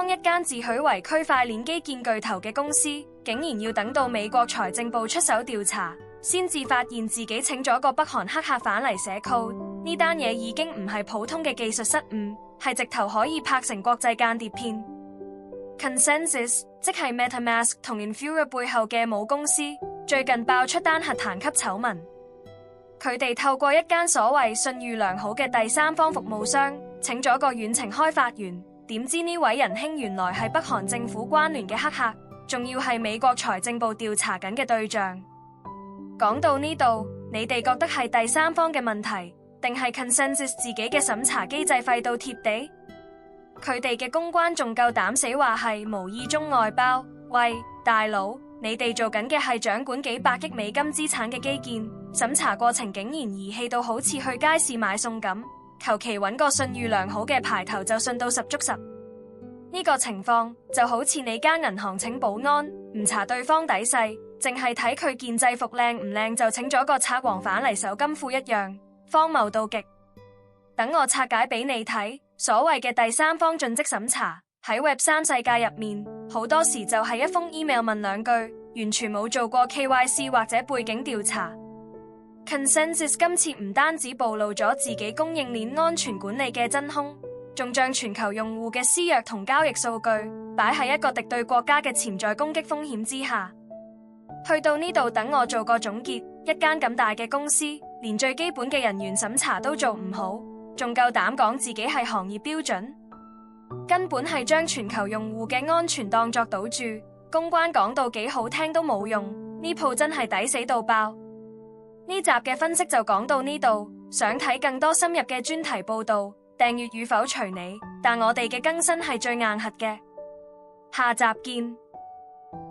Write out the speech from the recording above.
當一間自詡為區塊鏈基建巨頭嘅公司，竟然要等到美國財政部出手調查，先至發現自己請咗個北韓黑客返嚟寫 code， 呢單嘢已經唔係普通嘅技術失誤，係直頭可以拍成國際間諜片。ConsenSys 即係 MetaMask 同 Infura 背後嘅母公司，最近爆出單核彈級醜聞。佢哋透過一間所謂信譽良好嘅第三方服務商，請咗個遠程開發員，點知呢位仁兄原來係北韓政府關聯嘅黑客，仲要係美國財政部調查緊嘅對象。講到呢度，你哋覺得係第三方嘅問題，定係 ConsenSys 自己嘅審查機制廢到貼地？佢哋嘅公關仲夠膽死話係無意中外包？喂，大佬，你哋做緊嘅係掌管幾百億美金資產嘅基建，審查過程竟然兒戲到好似去街市買餸咁，求其揾個信譽良好嘅牌頭就信到十足十。呢個情況就好似你間銀行請保安，唔查對方底細，淨係睇佢件制服靚唔靚就請咗個賊王返嚟搜金庫一樣，荒謬到極。等我拆解俾你睇，所謂嘅第三方盡職審查喺 Web3 世界入面，好多時就係一封 email 問兩句，完全冇做過 KYC 或者背景調查。ConsenSys 今次唔單止暴露咗自己供應鏈安全管理嘅真空，仲將全球用戶嘅私鑰同交易數據擺喺一個敵對國家嘅潛在攻擊風險之下。去到呢度，等我做個總結，一間咁大嘅公司，連最基本嘅人員審查都做唔好，仲夠膽講自己係行業標準，根本係將全球用戶嘅安全當作賭注。公關講到幾好聽都冇用，呢鋪真係抵死到爆。呢集嘅分析就講到呢度，想睇更多深入嘅專題報道，訂閱與否隨你，但我哋嘅更新係最硬核嘅。下集見。